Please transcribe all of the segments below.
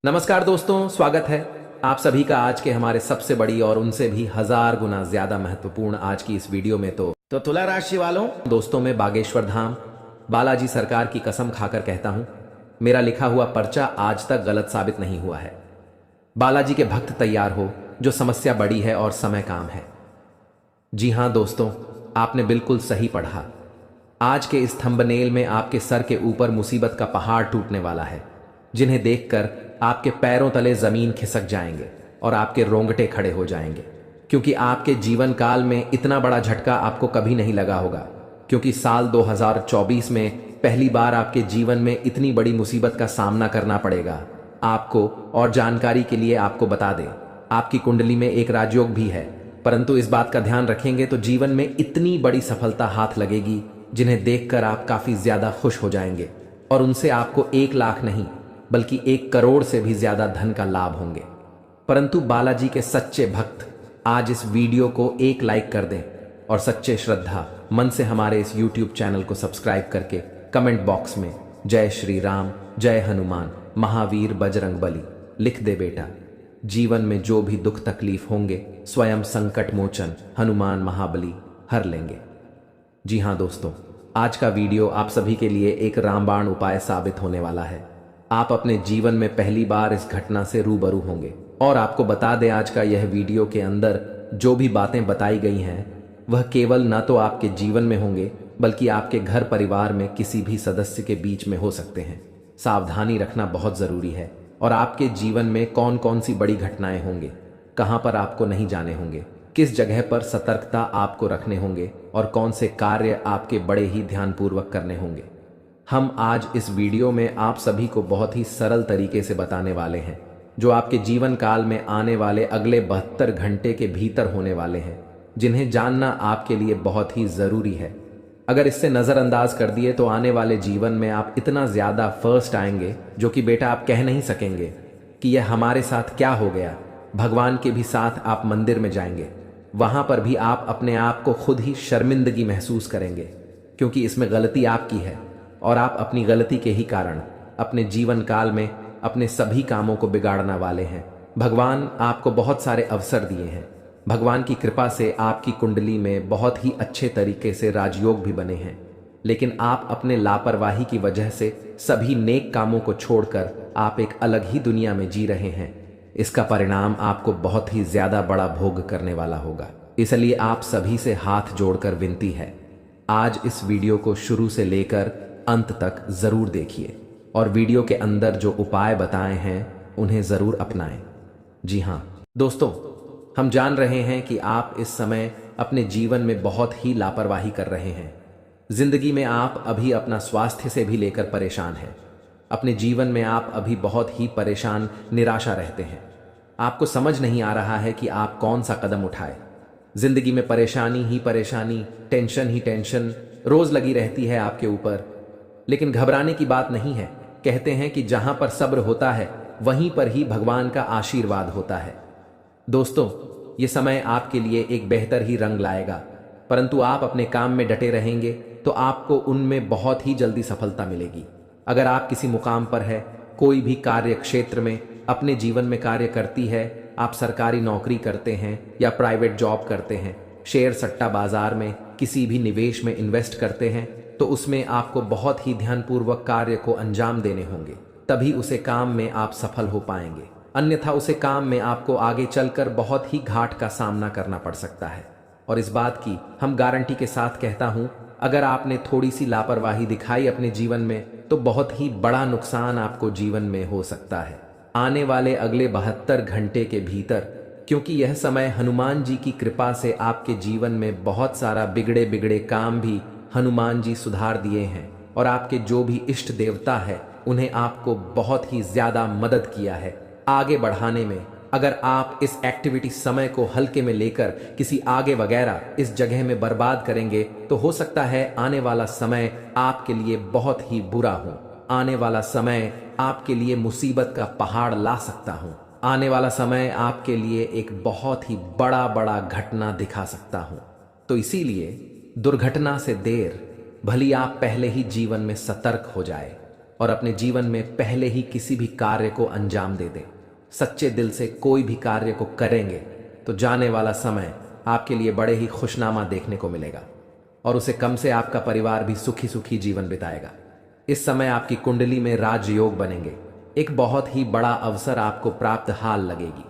नमस्कार दोस्तों, स्वागत है आप सभी का आज के हमारे सबसे बड़ी और उनसे भी 1000 गुना ज्यादा महत्वपूर्ण आज की इस वीडियो में। तो तुला राशि वालों, दोस्तों मैं बागेश्वर धाम बालाजी सरकार की कसम खाकर कहता हूं, मेरा लिखा हुआ पर्चा आज तक गलत साबित नहीं हुआ है। बालाजी के भक्त तैयार हो, जो समस्या बड़ी है और समय काम है। जी हां दोस्तों, आपने बिल्कुल सही पढ़ा। आज के इस थंबनेल में आपके सर के ऊपर मुसीबत का पहाड़ टूटने वाला है, जिन्हें देखकर आपके पैरों तले जमीन खिसक जाएंगे और आपके रोंगटे खड़े हो जाएंगे, क्योंकि आपके जीवन काल में इतना बड़ा झटका आपको कभी नहीं लगा होगा। क्योंकि साल 2024 में पहली बार आपके जीवन में इतनी बड़ी मुसीबत का सामना करना पड़ेगा आपको। और जानकारी के लिए आपको बता दें, आपकी कुंडली में एक राजयोग भी है, परंतु इस बात का ध्यान रखेंगे तो जीवन में इतनी बड़ी सफलता हाथ लगेगी जिन्हें देखकर आप काफी ज्यादा खुश हो जाएंगे और उनसे आपको 1 लाख नहीं बल्कि 1 करोड़ से भी ज्यादा धन का लाभ होंगे। परंतु बालाजी के सच्चे भक्त आज इस वीडियो को 1 लाइक कर दें और सच्चे श्रद्धा मन से हमारे इस YouTube चैनल को सब्सक्राइब करके कमेंट बॉक्स में जय श्री राम, जय हनुमान, महावीर, बजरंग बली लिख दे बेटा। जीवन में जो भी दुख तकलीफ होंगे स्वयं संकट मोचन हनुमान महाबली हर लेंगे। जी हां दोस्तों, आज का वीडियो आप सभी के लिए एक रामबाण उपाय साबित होने वाला है। आप अपने जीवन में पहली बार इस घटना से रूबरू होंगे और आपको बता दें, आज का यह वीडियो के अंदर जो भी बातें बताई गई हैं वह केवल न तो आपके जीवन में होंगे बल्कि आपके घर परिवार में किसी भी सदस्य के बीच में हो सकते हैं। सावधानी रखना बहुत जरूरी है। और आपके जीवन में कौन कौन सी बड़ी घटनाएं होंगे, कहां पर आपको नहीं जाने होंगे, किस जगह पर सतर्कता आपको रखने होंगे और कौन से कार्य आपके बड़े ही ध्यानपूर्वक करने होंगे, हम आज इस वीडियो में आप सभी को बहुत ही सरल तरीके से बताने वाले हैं, जो आपके जीवन काल में आने वाले अगले 72 घंटे के भीतर होने वाले हैं, जिन्हें जानना आपके लिए बहुत ही जरूरी है। अगर इससे नजरअंदाज कर दिए तो आने वाले जीवन में आप इतना ज्यादा फर्स्ट आएंगे जो कि बेटा आप कह नहीं सकेंगे कि यह हमारे साथ क्या हो गया। भगवान के भी साथ आप मंदिर में जाएंगे, वहां पर भी आप अपने आप को खुद ही शर्मिंदगी महसूस करेंगे, क्योंकि इसमें गलती आपकी है और आप अपनी गलती के ही कारण अपने जीवन काल में अपने सभी कामों को बिगाड़ने वाले हैं। भगवान आपको बहुत सारे अवसर दिए हैं। भगवान की कृपा से आपकी कुंडली में बहुत ही अच्छे तरीके से राजयोग भी बने हैं, लेकिन आप अपने लापरवाही की वजह से सभी नेक कामों को छोड़कर आप एक अलग ही दुनिया में जी रहे हैं। इसका परिणाम आपको बहुत ही ज्यादा बड़ा भोग करने वाला होगा। इसलिए आप सभी से हाथ जोड़कर विनती है, आज इस वीडियो को शुरू से लेकर अंत तक जरूर देखिए और वीडियो के अंदर जो उपाय बताए हैं उन्हें जरूर अपनाएं। जी हां दोस्तों, हम जान रहे हैं कि आप इस समय अपने जीवन में बहुत ही लापरवाही कर रहे हैं। जिंदगी में आप अभी अपना स्वास्थ्य से भी लेकर परेशान हैं। अपने जीवन में आप अभी बहुत ही परेशान निराशा रहते हैं। आपको समझ नहीं आ रहा है कि आप कौन सा कदम उठाए। जिंदगी में परेशानी ही परेशानी, टेंशन ही टेंशन रोज लगी रहती है आपके ऊपर। लेकिन घबराने की बात नहीं है। कहते हैं कि जहां पर सब्र होता है वहीं पर ही भगवान का आशीर्वाद होता है। दोस्तों, ये समय आपके लिए एक बेहतर ही रंग लाएगा, परंतु आप अपने काम में डटे रहेंगे तो आपको उनमें बहुत ही जल्दी सफलता मिलेगी। अगर आप किसी मुकाम पर है, कोई भी कार्य क्षेत्र में अपने जीवन में कार्य करती है, आप सरकारी नौकरी करते हैं या प्राइवेट जॉब करते हैं, शेयर सट्टा बाजार में किसी भी निवेश में इन्वेस्ट करते हैं, तो उसमें आपको बहुत ही ध्यानपूर्वक कार्य को अंजाम देने होंगे, तभी उसे काम में आप सफल हो पाएंगे। अन्यथा उसे काम में आपको आगे चलकर बहुत ही घाट का सामना करना पड़ सकता है। और इस बात की हम गारंटी के साथ कहता हूं, अगर आपने थोड़ी सी लापरवाही दिखाई अपने जीवन में तो बहुत ही बड़ा नुकसान आपको जीवन में हो सकता है आने वाले अगले 72 घंटे के भीतर। क्योंकि यह समय हनुमान जी की कृपा से आपके जीवन में बहुत सारा बिगड़े बिगड़े काम भी हनुमान जी सुधार दिए हैं और आपके जो भी इष्ट देवता है उन्हें आपको बहुत ही ज्यादा मदद किया है आगे बढ़ाने में। अगर आप इस एक्टिविटी समय को हल्के में लेकर किसी आगे वगैरह इस जगह में बर्बाद करेंगे तो हो सकता है आने वाला समय आपके लिए बहुत ही बुरा हो। आने वाला समय आपके लिए मुसीबत का पहाड़ ला सकता हूं। आने वाला समय आपके लिए एक बहुत ही बड़ा बड़ा घटना दिखा सकता हूं। तो इसीलिए दुर्घटना से देर भली आप पहले ही जीवन में सतर्क हो जाए। और अपने जीवन में पहले ही किसी भी कार्य को अंजाम दे दें। सच्चे दिल से कोई भी कार्य को करेंगे तो जाने वाला समय आपके लिए बड़े ही खुशनामा देखने को मिलेगा और उसे कम से आपका परिवार भी सुखी सुखी जीवन बिताएगा। इस समय आपकी कुंडली में राजयोग बनेंगे। एक बहुत ही बड़ा अवसर आपको प्राप्त हाल लगेगी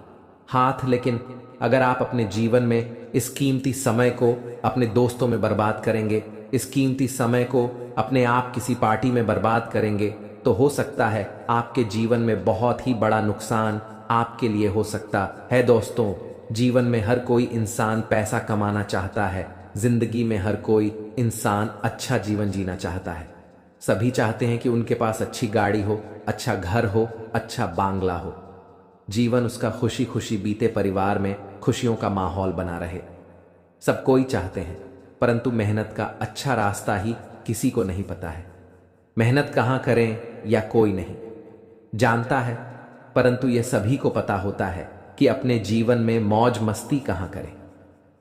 हाथ। लेकिन अगर आप अपने जीवन में इस कीमती समय को अपने दोस्तों में बर्बाद करेंगे, इस कीमती समय को अपने आप किसी पार्टी में बर्बाद करेंगे, तो हो सकता है आपके जीवन में बहुत ही बड़ा नुकसान आपके लिए हो सकता है। दोस्तों, जीवन में हर कोई इंसान पैसा कमाना चाहता है। जिंदगी में हर कोई इंसान अच्छा जीवन जीना चाहता है। सभी चाहते हैं कि उनके पास अच्छी गाड़ी हो, अच्छा घर हो, अच्छा बांग्ला हो, जीवन उसका खुशी खुशी बीते, परिवार में खुशियों का माहौल बना रहे। सब कोई चाहते हैं, परंतु मेहनत का अच्छा रास्ता ही किसी को नहीं पता है। मेहनत कहाँ करें या कोई नहीं जानता है, परंतु यह सभी को पता होता है कि अपने जीवन में मौज मस्ती कहाँ करें।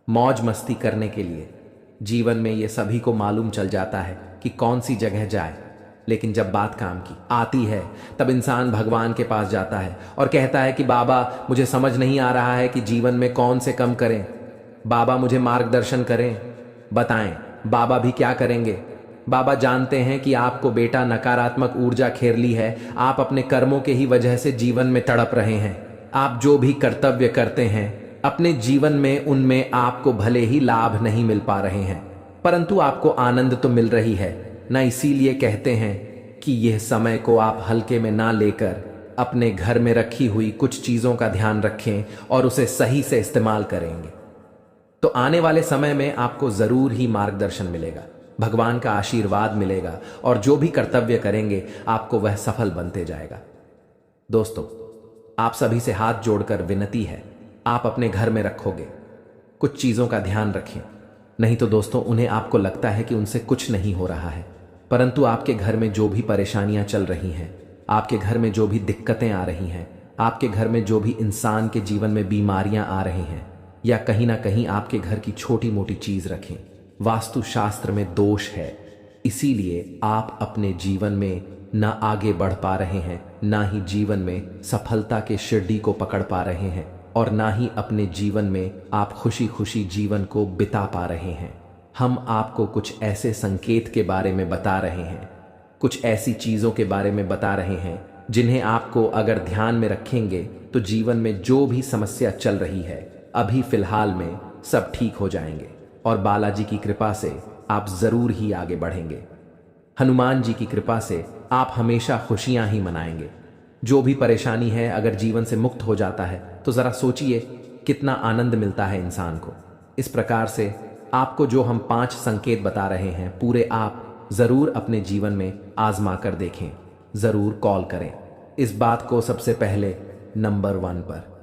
मौज मस्ती करने के लिए जीवन में यह सभी को मालूम चल जाता है कि कौन सी जगह जाए, लेकिन जब बात काम की आती है तब इंसान भगवान के पास जाता है और कहता है कि बाबा, मुझे समझ नहीं आ रहा है कि जीवन में कौन से कम करें। बाबा मुझे मार्गदर्शन करें, बताएं बाबा भी क्या करेंगे। बाबा जानते हैं कि आपको बेटा नकारात्मक ऊर्जा घेर है। आप अपने कर्मों के ही वजह से जीवन में तड़प रहे हैं। आप जो भी कर्तव्य करते हैं अपने जीवन में, उनमें आपको भले ही लाभ नहीं मिल पा रहे हैं, परंतु आपको आनंद तो मिल रही है ना। इसीलिए कहते हैं कि यह समय को आप हल्के में ना लेकर अपने घर में रखी हुई कुछ चीजों का ध्यान रखें और उसे सही से इस्तेमाल करेंगे तो आने वाले समय में आपको जरूर ही मार्गदर्शन मिलेगा, भगवान का आशीर्वाद मिलेगा और जो भी कर्तव्य करेंगे आपको वह सफल बनते जाएगा। दोस्तों, आप सभी से हाथ जोड़कर विनती है, आप अपने घर में रखोगे कुछ चीजों का ध्यान रखें। नहीं तो दोस्तों, उन्हें आपको लगता है कि उनसे कुछ नहीं हो रहा है, परंतु आपके घर में जो भी परेशानियां चल रही हैं, आपके घर में जो भी दिक्कतें आ रही हैं, आपके घर में जो भी इंसान के जीवन में बीमारियां आ रही हैं, या कहीं ना कहीं आपके घर की छोटी मोटी चीज रखें, वास्तुशास्त्र में दोष है। इसीलिए आप अपने जीवन में ना आगे बढ़ पा रहे हैं, ना ही जीवन में सफलता के शिरडी को पकड़ पा रहे हैं और ना ही अपने जीवन में आप खुशी खुशी जीवन को बिता पा रहे हैं। हम आपको कुछ ऐसे संकेत के बारे में बता रहे हैं, कुछ ऐसी चीजों के बारे में बता रहे हैं जिन्हें आपको अगर ध्यान में रखेंगे तो जीवन में जो भी समस्या चल रही है अभी फिलहाल में सब ठीक हो जाएंगे और बालाजी की कृपा से आप जरूर ही आगे बढ़ेंगे। हनुमान जी की कृपा से आप हमेशा खुशियां ही मनाएंगे। जो भी परेशानी है अगर जीवन से मुक्त हो जाता है तो जरा सोचिए कितना आनंद मिलता है इंसान को। इस प्रकार से आपको जो हम 5 संकेत बता रहे हैं पूरे आप जरूर अपने जीवन में आजमा कर देखें, जरूर कॉल करें इस बात को सबसे पहले नंबर 1 पर।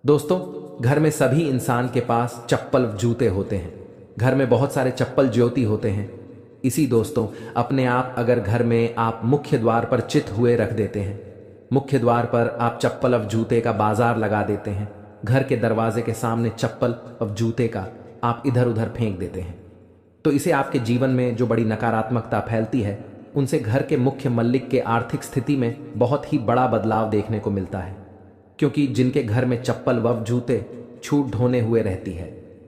दोस्तों, घर में सभी इंसान के पास चप्पल जूते होते हैं, घर में बहुत सारे चप्पल ज्योति होते हैं। इसी दोस्तों, अपने आप अगर घर में आप मुख्य द्वार पर चित हुए रख देते हैं, मुख्य द्वार पर आप चप्पल और जूते का बाजार लगा देते हैं, घर के दरवाजे के सामने चप्पल और जूते का आप इधर उधर फेंक देते हैं, तो इसे आपके जीवन में जो बड़ी नकारात्मकता फैलती है उनसे घर के मुख्य मल्लिक के आर्थिक स्थिति में बहुत ही बड़ा बदलाव देखने को मिलता है। क्योंकि जिनके घर में चप्पल व जूते छूट ढोने हुए रहती है,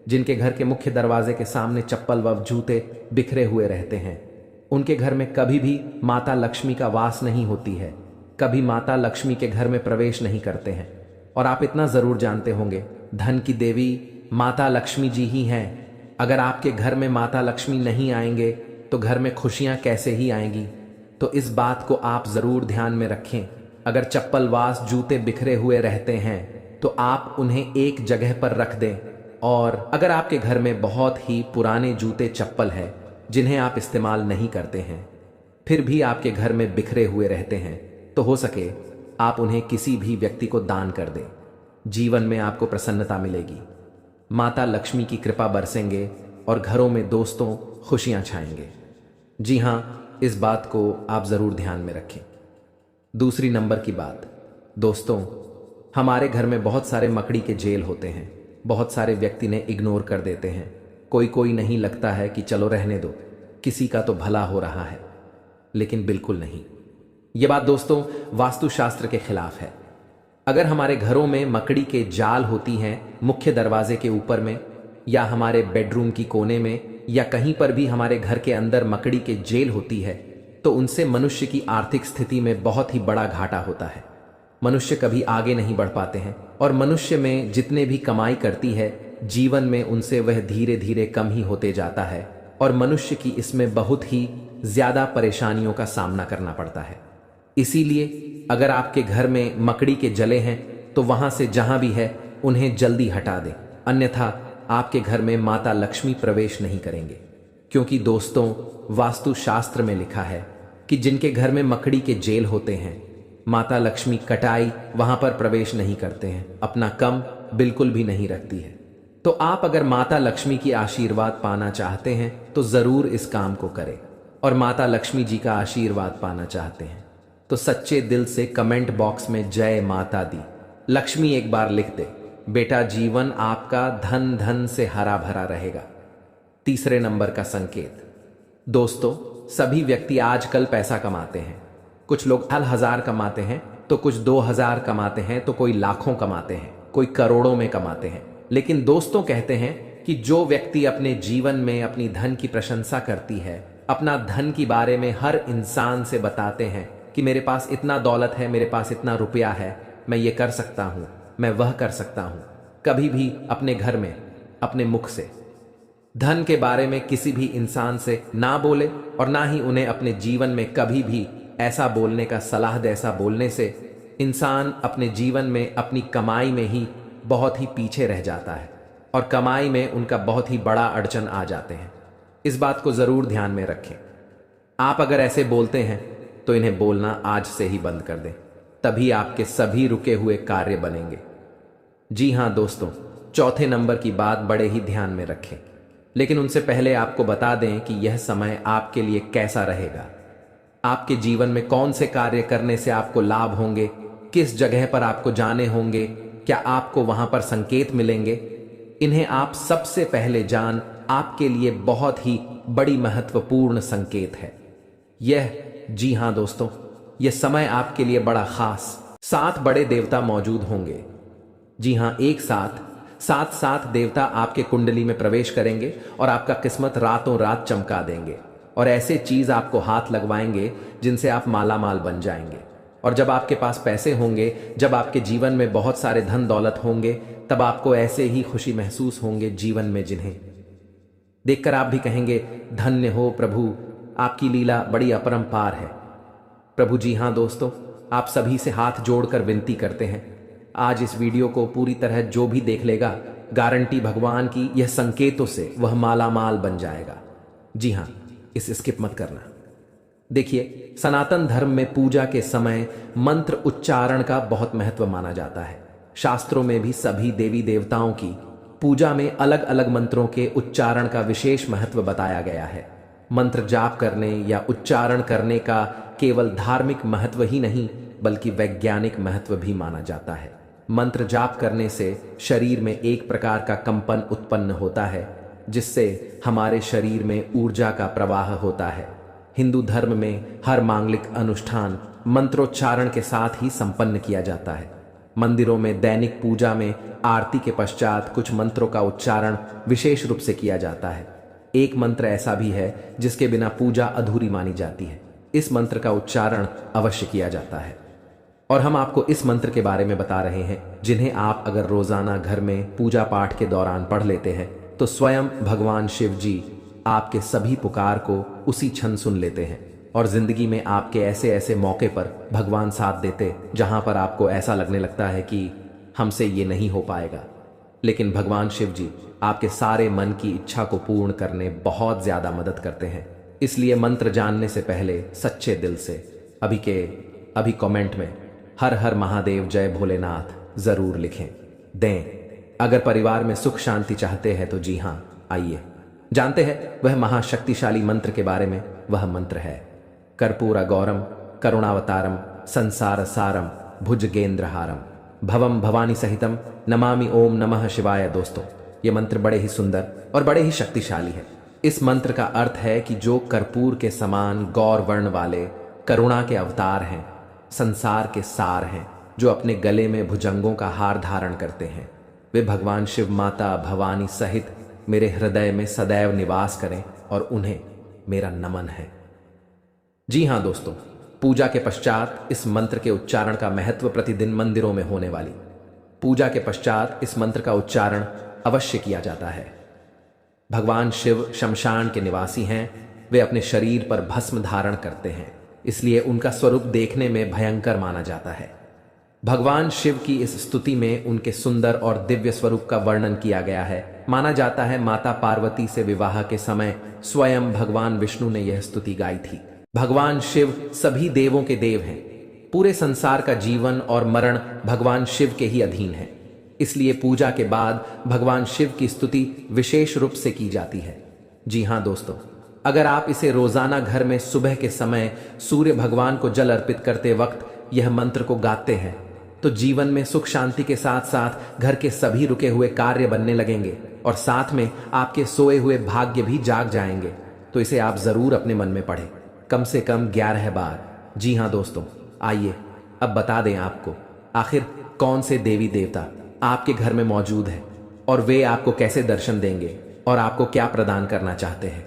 जिनके घर के मुख्य दरवाजे के सामने चप्पल व जूते बिखरे हुए रहते हैं, उनके घर में कभी भी माता लक्ष्मी का वास नहीं होती है, कभी माता लक्ष्मी के घर में प्रवेश नहीं करते हैं। और आप इतना जरूर जानते होंगे, धन की देवी माता लक्ष्मी जी ही हैं। अगर आपके घर में माता लक्ष्मी नहीं आएंगे तो घर में खुशियां कैसे ही आएंगी। तो इस बात को आप जरूर ध्यान में रखें। अगर चप्पल वास जूते बिखरे हुए रहते हैं तो आप उन्हें एक जगह पर रख दें। और अगर आपके घर में बहुत ही पुराने जूते चप्पल है जिन्हें आप इस्तेमाल नहीं करते हैं, फिर भी आपके घर में बिखरे हुए रहते हैं, तो हो सके आप उन्हें किसी भी व्यक्ति को दान कर दें। जीवन में आपको प्रसन्नता मिलेगी, माता लक्ष्मी की कृपा बरसेंगे और घरों में दोस्तों खुशियां छाएंगे। जी हाँ, इस बात को आप जरूर ध्यान में रखें। दूसरी नंबर की बात, दोस्तों, हमारे घर में बहुत सारे मकड़ी के जेल होते हैं। बहुत सारे व्यक्ति ने इग्नोर कर देते हैं। कोई नहीं, लगता है कि चलो रहने दो, किसी का तो भला हो रहा है, लेकिन बिल्कुल नहीं। ये बात दोस्तों वास्तुशास्त्र के खिलाफ है। अगर हमारे घरों में मकड़ी के जाल होती हैं मुख्य दरवाजे के ऊपर में, या हमारे बेडरूम की कोने में, या कहीं पर भी हमारे घर के अंदर मकड़ी के जेल होती है, तो उनसे मनुष्य की आर्थिक स्थिति में बहुत ही बड़ा घाटा होता है। मनुष्य कभी आगे नहीं बढ़ पाते हैं, और मनुष्य में जितने भी कमाई करती है जीवन में उनसे वह धीरे धीरे कम ही होते जाता है, और मनुष्य की इसमें बहुत ही ज्यादा परेशानियों का सामना करना पड़ता है। इसीलिए अगर आपके घर में मकड़ी के जले हैं तो वहां से जहां भी है उन्हें जल्दी हटा दें, अन्यथा आपके घर में माता लक्ष्मी प्रवेश नहीं करेंगे। क्योंकि दोस्तों वास्तुशास्त्र में लिखा है कि जिनके घर में मकड़ी के जेल होते हैं माता लक्ष्मी कटाई वहां पर प्रवेश नहीं करते हैं, अपना कम बिल्कुल भी नहीं रखती है। तो आप अगर माता लक्ष्मी की आशीर्वाद पाना चाहते हैं तो जरूर इस काम को करें, और माता लक्ष्मी जी का आशीर्वाद पाना चाहते हैं तो सच्चे दिल से कमेंट बॉक्स में जय माता दी लक्ष्मी एक बार लिख दे। बेटा जीवन आपका धन धन से हरा भरा रहेगा। तीसरे नंबर का संकेत। दोस्तों सभी व्यक्ति आजकल पैसा कमाते हैं। कुछ लोग 1000 कमाते हैं तो कुछ 2000 कमाते हैं तो कोई लाखों कमाते हैं, कोई करोड़ों में कमाते हैं। लेकिन दोस्तों कहते हैं कि जो व्यक्ति अपने जीवन में अपनी धन की प्रशंसा करती है, अपना धन के बारे में हर इंसान से बताते हैं कि मेरे पास इतना दौलत है, मेरे पास इतना रुपया है, मैं ये कर सकता हूं, मैं वह कर सकता हूं, कभी भी अपने घर में अपने मुख से धन के बारे में किसी भी इंसान से ना बोले, और ना ही उन्हें अपने जीवन में कभी भी ऐसा बोलने का सलाह दे। ऐसा बोलने से इंसान अपने जीवन में अपनी कमाई में ही बहुत ही पीछे रह जाता है, और कमाई में उनका बहुत ही बड़ा अड़चन आ जाते हैं। इस बात को जरूर ध्यान में रखें। आप अगर ऐसे बोलते हैं तो इन्हें बोलना आज से ही बंद कर दें, तभी आपके सभी रुके हुए कार्य बनेंगे। जी हां दोस्तों, चौथे नंबर की बात बड़े ही ध्यान में रखें, लेकिन उनसे पहले आपको बता दें कि यह समय आपके लिए कैसा रहेगा। आपके जीवन में कौन से कार्य करने से आपको लाभ होंगे, किस जगह पर आपको जाने होंगे, क्या आपको वहां पर संकेत मिलेंगे, इन्हें आप सबसे पहले जान आपके लिए बहुत ही बड़ी महत्वपूर्ण संकेत है यह। जी हां दोस्तों, यह समय आपके लिए बड़ा खास। 7 बड़े देवता मौजूद होंगे। जी हां, एक साथ 7 देवता आपके कुंडली में प्रवेश करेंगे और आपका किस्मत रातों रात चमका देंगे, और ऐसे चीज आपको हाथ लगवाएंगे जिनसे आप माला माल बन जाएंगे। और जब आपके पास पैसे होंगे, जब आपके जीवन में बहुत सारे धन दौलत होंगे, तब आपको ऐसे ही खुशी महसूस होंगे जीवन में, जिन्हें देखकर आप भी कहेंगे धन्य हो प्रभु, आपकी लीला बड़ी अपरंपार है प्रभु। जी हां दोस्तों, आप सभी से हाथ जोड़कर विनती करते हैं, आज इस वीडियो को पूरी तरह जो भी देख लेगा, गारंटी भगवान की यह संकेतों से वह माला माल बन जाएगा। जी हां, इसे स्किप मत करना। देखिए, सनातन धर्म में पूजा के समय मंत्र उच्चारण का बहुत महत्व माना जाता है। शास्त्रों में भी सभी देवी देवताओं की पूजा में अलग अलग मंत्रों के उच्चारण का विशेष महत्व बताया गया है। मंत्र जाप करने या उच्चारण करने का केवल धार्मिक महत्व ही नहीं बल्कि वैज्ञानिक महत्व भी माना जाता है। मंत्र जाप करने से शरीर में एक प्रकार का कंपन उत्पन्न होता है, जिससे हमारे शरीर में ऊर्जा का प्रवाह होता है। हिंदू धर्म में हर मांगलिक अनुष्ठान मंत्रोच्चारण के साथ ही संपन्न किया जाता है। मंदिरों में दैनिक पूजा में आरती के पश्चात कुछ मंत्रों का उच्चारण विशेष रूप से किया जाता है। एक मंत्र ऐसा भी है जिसके बिना पूजा अधूरी मानी जाती है। इस मंत्र का उच्चारण अवश्य किया जाता है, और हम आपको इस मंत्र के बारे में बता रहे हैं, जिन्हें आप अगर रोजाना घर में पूजा पाठ के दौरान पढ़ लेते हैं तो स्वयं भगवान शिव जी आपके सभी पुकार को उसी क्षण सुन लेते हैं, और जिंदगी में आपके ऐसे ऐसे मौके पर भगवान साथ देते जहां पर आपको ऐसा लगने लगता है कि हमसे ये नहीं हो पाएगा, लेकिन भगवान शिव जी आपके सारे मन की इच्छा को पूर्ण करने बहुत ज्यादा मदद करते हैं। इसलिए मंत्र जानने से पहले सच्चे दिल से अभी कमेंट में हर हर महादेव जय भोलेनाथ जरूर लिखें दें। अगर परिवार में सुख शांति चाहते हैं तो जी हां, आइए जानते हैं वह महाशक्तिशाली मंत्र के बारे में। वह मंत्र है कर्पूर गौरम करुणावतारम संसार सारम भुजगेंद्रहारम भवम भवानी सहितम नमामि ओम नमः शिवाय। दोस्तों, ये मंत्र बड़े ही सुंदर और बड़े ही शक्तिशाली है। इस मंत्र का अर्थ है कि जो कर्पूर के समान गौर वर्ण वाले करुणा के अवतार हैं, संसार के सार हैं, जो अपने गले में भुजंगों का हार धारण करते हैं। वे भगवान शिव माता भवानी सहित मेरे हृदय में सदैव निवास करें और उन्हें मेरा नमन है। जी हाँ दोस्तों, पूजा के पश्चात इस मंत्र के उच्चारण का महत्व प्रतिदिन मंदिरों में होने वाली पूजा के पश्चात इस मंत्र का उच्चारण अवश्य किया जाता है। भगवान शिव शमशान के निवासी हैं। वे अपने शरीर पर भस्म धारण करते हैं, इसलिए उनका स्वरूप देखने में भयंकर माना जाता है। भगवान शिव की इस स्तुति में उनके सुंदर और दिव्य स्वरूप का वर्णन किया गया है। माना जाता है माता पार्वती से विवाह के समय स्वयं भगवान विष्णु ने यह स्तुति गाई थी। भगवान शिव सभी देवों के देव हैं। पूरे संसार का जीवन और मरण भगवान शिव के ही अधीन है, इसलिए पूजा के बाद भगवान शिव की स्तुति विशेष रूप से की जाती है। जी हाँ दोस्तों, अगर आप इसे रोजाना घर में सुबह के समय सूर्य भगवान को जल अर्पित करते वक्त यह मंत्र को गाते हैं तो जीवन में सुख शांति के साथ साथ घर के सभी रुके हुए कार्य बनने लगेंगे और साथ में आपके सोए हुए भाग्य भी जाग जाएंगे। तो इसे आप जरूर अपने मन में पढ़ें, कम से कम 11 बार। जी हाँ दोस्तों, आइए अब बता दें आपको आखिर कौन से देवी देवता आपके घर में मौजूद है और वे आपको कैसे दर्शन देंगे और आपको क्या प्रदान करना चाहते हैं।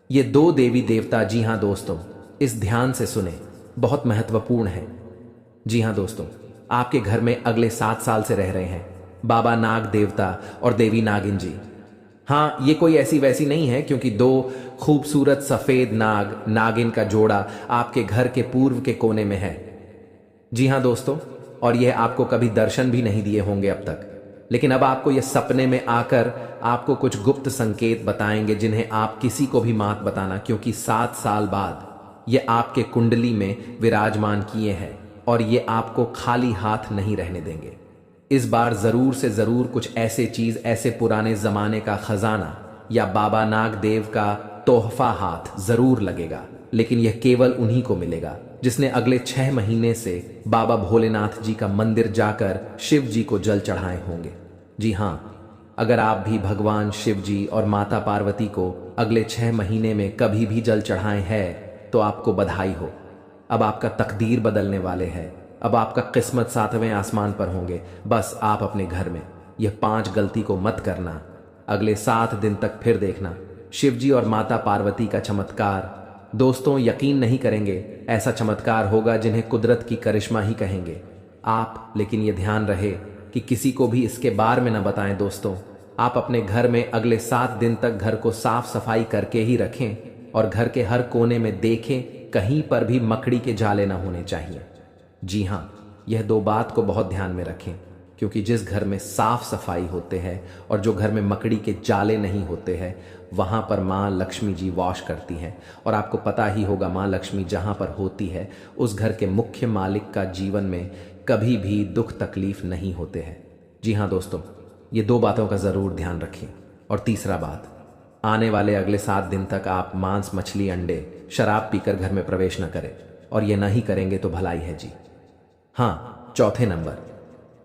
ये 2 देवी देवता, जी हाँ दोस्तों, इस ध्यान से सुने, बहुत महत्वपूर्ण है। जी हाँ दोस्तों, आपके घर में अगले 7 साल से रह रहे हैं बाबा नाग देवता और देवी नागिन जी। हाँ, ये कोई ऐसी वैसी नहीं है, क्योंकि 2 खूबसूरत सफेद नाग नागिन का जोड़ा आपके घर के पूर्व के कोने में है। जी हाँ दोस्तों, और यह आपको कभी दर्शन भी नहीं दिए होंगे अब तक, लेकिन अब आपको यह सपने में आकर आपको कुछ गुप्त संकेत बताएंगे जिन्हें आप किसी को भी मत बताना, क्योंकि 7 साल बाद ये आपके कुंडली में विराजमान किए हैं और ये आपको खाली हाथ नहीं रहने देंगे। इस बार जरूर से जरूर कुछ ऐसे चीज, ऐसे पुराने जमाने का खजाना या बाबा नाग देव का तोहफा हाथ जरूर लगेगा, लेकिन यह केवल उन्हीं को मिलेगा जिसने अगले 6 महीने से बाबा भोलेनाथ जी का मंदिर जाकर शिव जी को जल चढ़ाए होंगे। जी हाँ, अगर आप भी भगवान शिव जी और माता पार्वती को अगले 6 महीने में कभी भी जल चढ़ाए हैं तो आपको बधाई हो। अब आपका तकदीर बदलने वाले हैं। अब आपका किस्मत 7वें आसमान पर होंगे। बस आप अपने घर में यह 5 गलती को मत करना। अगले 7 दिन तक फिर देखना शिवजी और माता पार्वती का चमत्कार। दोस्तों, यकीन नहीं करेंगे, ऐसा चमत्कार होगा जिन्हें कुदरत की करिश्मा ही कहेंगे आप। लेकिन यह ध्यान रहे कि किसी को भी इसके बारे में न बताएं। दोस्तों, आप अपने घर में अगले 7 दिन तक घर को साफ सफाई करके ही रखें और घर के हर कोने में देखें, कहीं पर भी मकड़ी के जाले ना होने चाहिए। जी हाँ, यह 2 बात को बहुत ध्यान में रखें, क्योंकि जिस घर में साफ सफाई होते हैं और जो घर में मकड़ी के जाले नहीं होते हैं, वहाँ पर माँ लक्ष्मी जी वास करती हैं। और आपको पता ही होगा, माँ लक्ष्मी जहाँ पर होती है उस घर के मुख्य मालिक का जीवन में कभी भी दुख तकलीफ नहीं होते हैं। जी हाँ दोस्तों, ये 2 बातों का ज़रूर ध्यान रखें। और तीसरा बात, आने वाले अगले 7 दिन तक आप मांस, मछली, अंडे, शराब पीकर घर में प्रवेश न करें, और ये नहीं करेंगे तो भलाई है जी। हाँ, चौथे नंबर,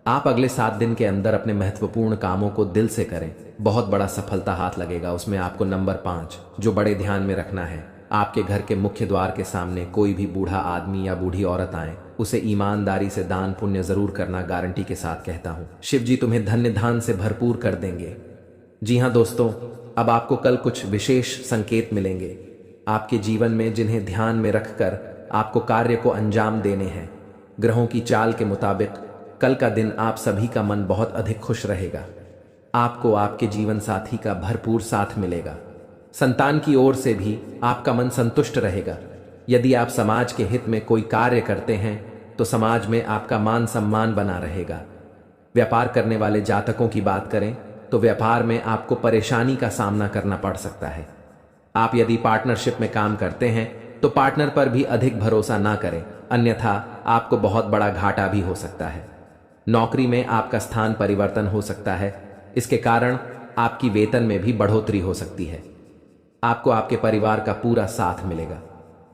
आप अगले 7 दिन के अंदर अपने महत्वपूर्ण कामों को दिल से करें, बहुत बड़ा सफलता हाथ लगेगा। उसमें आपको नंबर 5 जो बड़े ध्यान में रखना है, आपके घर के मुख्य द्वार के सामने कोई भी बूढ़ा आदमी या बूढ़ी औरत आए, उसे ईमानदारी से दान पुण्य जरूर करना, गारंटी के साथ कहता हूँ। शिव जी तुम्हें धन्य धान से भरपूर कर देंगे। जी हाँ दोस्तों, अब आपको कल कुछ विशेष संकेत मिलेंगे आपके जीवन में, जिन्हें ध्यान में रखकर आपको कार्य को अंजाम देने हैं। ग्रहों की चाल के मुताबिक कल का दिन आप सभी का मन बहुत अधिक खुश रहेगा। आपको आपके जीवन साथी का भरपूर साथ मिलेगा। संतान की ओर से भी आपका मन संतुष्ट रहेगा। यदि आप समाज के हित में कोई कार्य करते हैं तो समाज में आपका मान सम्मान बना रहेगा। व्यापार करने वाले जातकों की बात करें तो व्यापार में आपको परेशानी का सामना करना पड़ सकता है। आप यदि पार्टनरशिप में काम करते हैं तो पार्टनर पर भी अधिक भरोसा ना करें, अन्यथा आपको बहुत बड़ा घाटा भी हो सकता है। नौकरी में आपका स्थान परिवर्तन हो सकता है, इसके कारण आपकी वेतन में भी बढ़ोतरी हो सकती है। आपको आपके परिवार का पूरा साथ मिलेगा,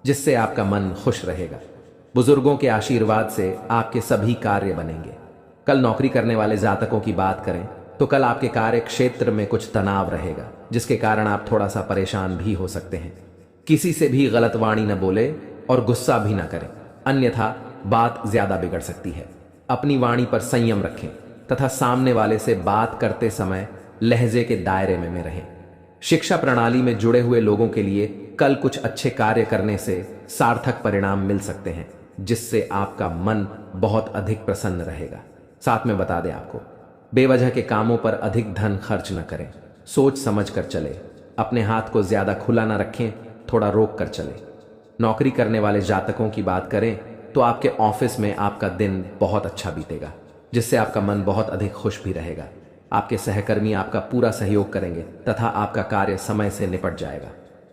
जिससे आपका मन खुश रहेगा। बुजुर्गों के आशीर्वाद से आपके सभी कार्य बनेंगे। कल नौकरी करने वाले जातकों की बात करें तो कल आपके कार्य क्षेत्र में कुछ तनाव रहेगा, जिसके कारण आप थोड़ा सा परेशान भी हो सकते हैं। किसी से भी गलत वाणी न बोले, और गुस्सा भी ना करें, अन्यथा बात ज्यादा बिगड़ सकती है। अपनी वाणी पर संयम रखें तथा सामने वाले से बात करते समय लहजे के दायरे में रहें। शिक्षा प्रणाली में जुड़े हुए लोगों के लिए कल कुछ अच्छे कार्य करने से सार्थक परिणाम मिल सकते हैं, जिससे आपका मन बहुत अधिक प्रसन्न रहेगा। साथ में बता दें आपको, बेवजह के कामों पर अधिक धन खर्च न करें, सोच समझ कर चले। अपने हाथ को ज्यादा खुला ना रखें, थोड़ा रोक कर चले। नौकरी करने वाले जातकों की बात करें तो आपके ऑफिस में आपका दिन बहुत अच्छा बीतेगा, जिससे आपका मन बहुत अधिक खुश भी रहेगा। आपके सहकर्मी आपका पूरा सहयोग करेंगे तथा आपका कार्य समय से निपट जाएगा।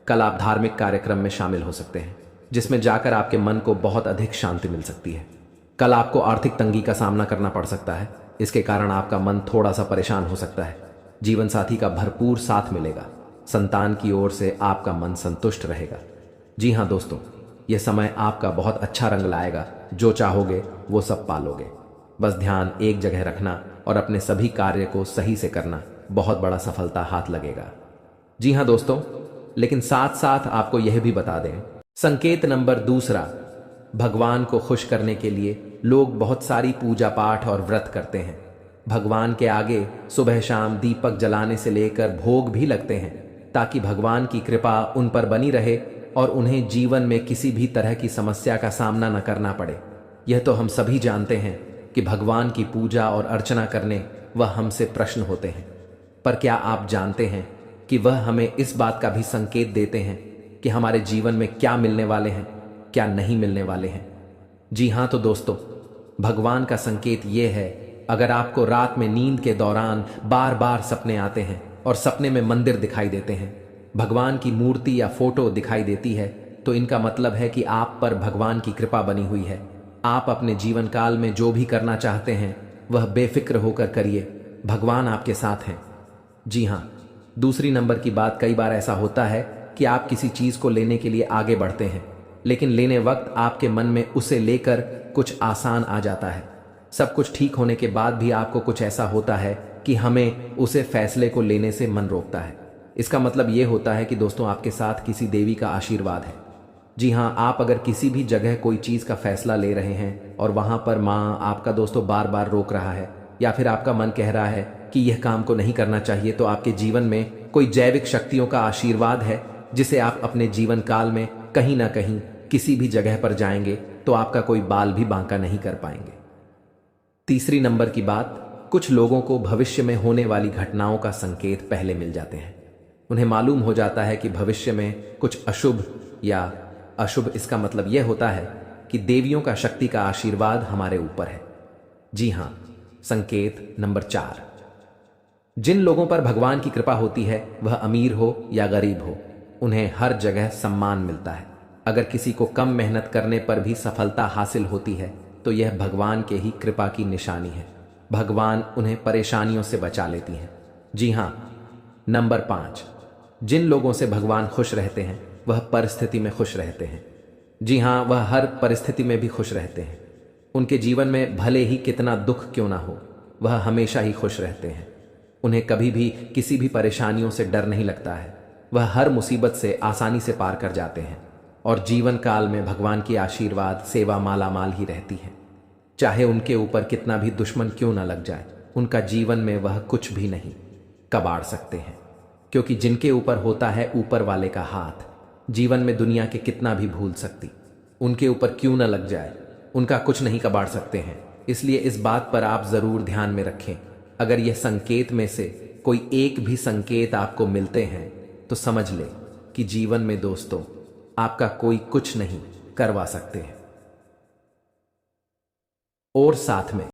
कल आप धार्मिक कार्यक्रम में शामिल हो सकते हैं, जिसमें जाकर आपके मन को बहुत अधिक शांति मिल सकती है। कल आपको आर्थिक तंगी का सामना करना पड़ सकता है, इसके कारण आपका मन थोड़ा सा परेशान हो सकता है। जीवन साथी का भरपूर साथ मिलेगा, संतान की ओर से आपका मन संतुष्ट रहेगा। जी हाँ दोस्तों, यह समय आपका बहुत अच्छा रंग लाएगा, जो चाहोगे वो सब पालोगे। बस ध्यान एक जगह रखना और अपने सभी कार्य को सही से करना, बहुत बड़ा सफलता हाथ लगेगा। जी हाँ दोस्तों, लेकिन साथ साथ आपको यह भी बता दें, संकेत नंबर दूसरा, भगवान को खुश करने के लिए लोग बहुत सारी पूजा पाठ और व्रत करते हैं। भगवान के आगे सुबह शाम दीपक जलाने से लेकर भोग भी लगते हैं, ताकि भगवान की कृपा उन पर बनी रहे और उन्हें जीवन में किसी भी तरह की समस्या का सामना न करना पड़े। यह तो हम सभी जानते हैं कि भगवान की पूजा और अर्चना करने वह हमसे प्रश्न होते हैं, पर क्या आप जानते हैं कि वह हमें इस बात का भी संकेत देते हैं कि हमारे जीवन में क्या मिलने वाले हैं, क्या नहीं मिलने वाले हैं। जी हाँ तो दोस्तों, भगवान का संकेत ये है, अगर आपको रात में नींद के दौरान बार बार सपने आते हैं और सपने में मंदिर दिखाई देते हैं, भगवान की मूर्ति या फोटो दिखाई देती है, तो इनका मतलब है कि आप पर भगवान की कृपा बनी हुई है। आप अपने जीवन काल में जो भी करना चाहते हैं वह बेफिक्र होकर करिए, भगवान आपके साथ हैं। जी हाँ, दूसरी नंबर की बात, कई बार ऐसा होता है कि आप किसी चीज को लेने के लिए आगे बढ़ते हैं, लेकिन लेने वक्त आपके मन में उसे लेकर कुछ आसान आ जाता है। सब कुछ ठीक होने के बाद भी आपको कुछ ऐसा होता है कि हमें उसे फैसले को लेने से मन रोकता है। इसका मतलब यह होता है कि दोस्तों आपके साथ किसी देवी का आशीर्वाद है। जी हाँ, आप अगर किसी भी जगह कोई चीज का फैसला ले रहे हैं और वहां पर माँ आपका दोस्तों बार बार रोक रहा है, या फिर आपका मन कह रहा है कि यह काम को नहीं करना चाहिए, तो आपके जीवन में कोई जैविक शक्तियों का आशीर्वाद है, जिसे आप अपने जीवन काल में कहीं ना कहीं किसी भी जगह पर जाएंगे तो आपका कोई बाल भी बांका नहीं कर पाएंगे। तीसरी नंबर की बात, कुछ लोगों को भविष्य में होने वाली घटनाओं का संकेत पहले मिल जाते हैं। उन्हें मालूम हो जाता है कि भविष्य में कुछ अशुभ या अशुभ, इसका मतलब यह होता है कि देवियों का शक्ति का आशीर्वाद हमारे ऊपर है। जी हां, संकेत नंबर 4, जिन लोगों पर भगवान की कृपा होती है, वह अमीर हो या गरीब हो, उन्हें हर जगह सम्मान मिलता है। अगर किसी को कम मेहनत करने पर भी सफलता हासिल होती है तो यह भगवान के ही कृपा की निशानी है। भगवान उन्हें परेशानियों से बचा लेती हैं। जी हां, नंबर 5, जिन लोगों से भगवान खुश रहते हैं वह परिस्थिति में खुश रहते हैं। जी हां, वह हर परिस्थिति में भी खुश रहते हैं। उनके जीवन में भले ही कितना दुख क्यों ना हो, वह हमेशा ही खुश रहते हैं। उन्हें कभी भी किसी भी परेशानियों से डर नहीं लगता है। वह हर मुसीबत से आसानी से पार कर जाते हैं और जीवन काल में भगवान की आशीर्वाद सेवा मालामाल ही रहती है। चाहे उनके ऊपर कितना भी दुश्मन क्यों ना लग जाए, उनका जीवन में वह कुछ भी नहीं कबाड़ सकते हैं, क्योंकि जिनके ऊपर होता है ऊपर वाले का हाथ, जीवन में दुनिया के कितना भी भूल सकती, उनके ऊपर क्यों ना लग जाए, उनका कुछ नहीं कबाड़ सकते हैं। इसलिए इस बात पर आप जरूर ध्यान में रखें। अगर यह संकेत में से कोई एक भी संकेत आपको मिलते हैं तो समझ ले कि जीवन में दोस्तों आपका कोई कुछ नहीं करवा सकते हैं। और साथ में